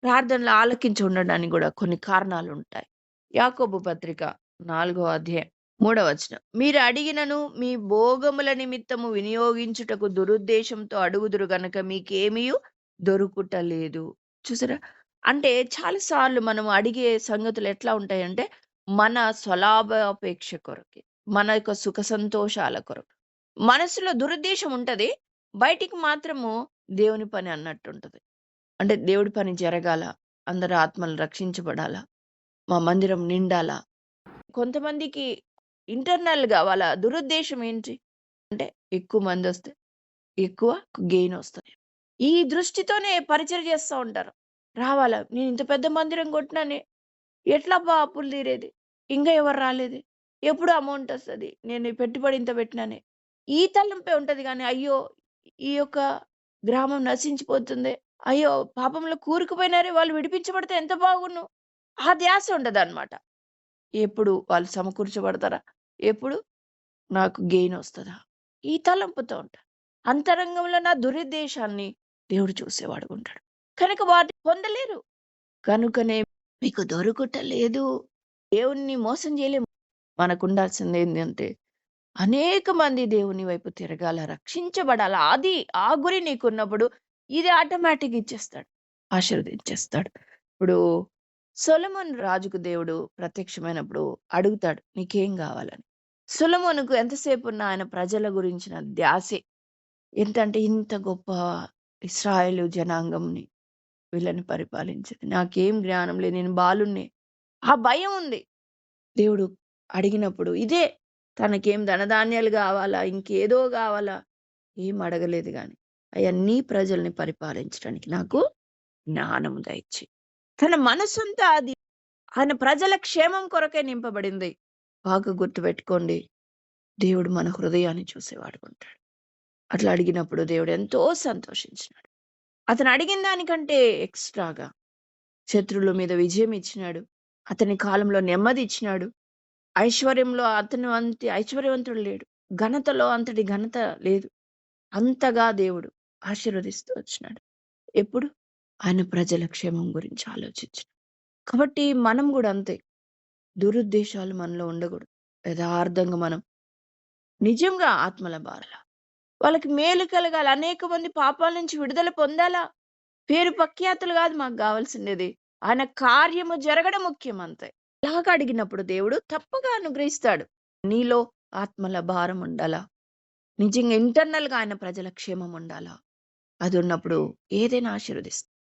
ప్రార్థనలు ఆలకించి ఉండడానికి గూడా కొన్ని కారణాలుంటాయి. యాకోబు పత్రిక 4 అధ్యాయం 3 వచనం. మీరు అడిగినను మీ భోగముల నిమిత్తము వినియోగించుటకు దురుద్దేశంతో అడుగుదురు గనక మీకేమియు దొరుకుటలేదు. చూసారా? అంటే చాలా సార్లు మనం అడిగే సంగతులు ఎట్లా ఉంటాయంటే, మన స్వలాభాపేక్ష కొరకే. మన యొక్క సుఖ సంతోషాల కొరకు. మనసులో దురుద్దేశం ఉంటది. బయటికి మాత్రము దేవుని పని అన్నట్టుంటది. అంటే దేవుడి పని జరగాల. అందరి ఆత్మలు రక్షించబడాలా. మా మందిరం నిండాలా. కొంతమందికి ఇంటర్నల్‌గా వాళ్ళ దురుద్దేశం ఏంటి? అంటే ఎక్కువ మందొస్తే ఎక్కువ గెయిన్ ఒస్తది. ఈ దృష్టితోనే పరిచర్య చేస్తా ఉంటారు. రావాలా? నేను ఇంత పెద్ద మందిరం కొట్టినానే. ఎట్లబ్బా అప్పులు తీరేది? ఇంగా ఎవరు రాలేదే? ఎప్పుడు అమౌంట్ ఒస్తది? నేను ఈ పెట్టుబడి ఇంత పెట్టినానే. ఈ తలంపే ఉంటది గానీ, అయ్యో! ఈ యొక్క గ్రామం నశించిపోతుందే. అయ్యో! పాపంలో కూరుకుపోయినారే వాళ్ళు విడిపించబడితే ఎంత బాగున్ను. ఆ ధ్యాస ఉండదనమాట. ఎప్పుడు వాళ్ళు సమకూర్చబడతారా? ఎప్పుడు నాకు గెయిన్ ఒస్తదా? ఈ తలంపుతో ఉంటారు. అంతరంగంలో నా దురుద్దేశాన్ని దేవుడు చూసేవాడుగుంటాడు. కనుక వాటిని పొందలేరు. కనుకనే మీకు దొరుకుటలేదు. దేవుణ్ణి మోసం జేయలేము. మనకుండాల్సిందేందంటే అనేక మంది దేవుని వైపు తిరగాల, రక్షించబడాల. అది ఆ గురి నీకున్నప్పుడు ఇది ఆటోమేటిక్‌గా ఇచ్చేస్తాడు. ఆశీర్వదించేస్తాడు. ఇప్పుడు సొలొమోను రాజుకు దేవుడు ప్రత్యక్షమైనప్పుడు అడుగుతాడు, "నీకేం గావాలని?" సొలొమోనుకు ఎంతసేపున్న ఆయన ప్రజల గురించిన ధ్యాసే. ఎంతంటే ఇంత గొప్ప ఇశ్రాయేలు జనాంగంని వీళ్ళని పరిపాలించేది. నాకేం జ్ఞానం లేదు. నేను బాలుడినే. ఆ భయం ఉంది. దేవుడు అడిగినప్పుడు ఇదే. తనకేం ధనధాన్యాలు గావాలా? ఇంకేదో గావాలా? ఏం అడగలేదు గాని, అయ్యా నీ ప్రజల్ని పరిపాలించడానికి నాకు జ్ఞానము దయచెయి. తన మనసంతా అది ఆయన ప్రజల క్షేమం కొరకే నింపబడింది. బాగా గుర్తుపెట్టుకోండి. దేవుడు మన హృదయాన్ని చూసేవాడుగుంటాడు. అట్లా అడిగినప్పుడు దేవుడు ఎంతో సంతోషించినాడు. అతను అడిగిన దానికంటే ఎక్స్‌ట్రాగా శత్రువుల మీద విజయం ఇచ్చినాడు. అతని కాలంలో నెమ్మది ఇచ్చినాడు. ఐశ్వర్యంలో అతను అంత ఐశ్వర్యవంతుడు లేడు. ఘనతలో అంతటి ఘనత లేదు. అంతగా దేవుడు ఆశీర్వదిస్తూ వచ్చినాడు. ఎప్పుడు? ఆయన ప్రజల క్షేమం గురించి ఆలోచించి. కాబట్టి మనం గూడా అంతే. దురుద్దేశాలు మనలో ఉండకూడదు. యథార్థంగా మనం నిజంగా ఆత్మల బారాల. వాళ్ళకి మేలు కలగాలి. అనేక మంది పాపాల నుంచి విడుదల పొందాలా. పేరు ప్రఖ్యాతులు గాదు మాకు గావాల్సిండేది. ఆయన కార్యము జరగడం ముఖ్యం అంతే. ఇలాగ అడిగినప్పుడు దేవుడు తప్పక అనుగ్రహిస్తాడు. నీలో ఆత్మల భారం ఉండాలా. నిజంగా ఇంటర్నల్‌గా ఆయన ప్రజల క్షేమం ఉండాలా. అదున్నప్పుడు ఏదైనా ఆశీర్వదిస్తాడు.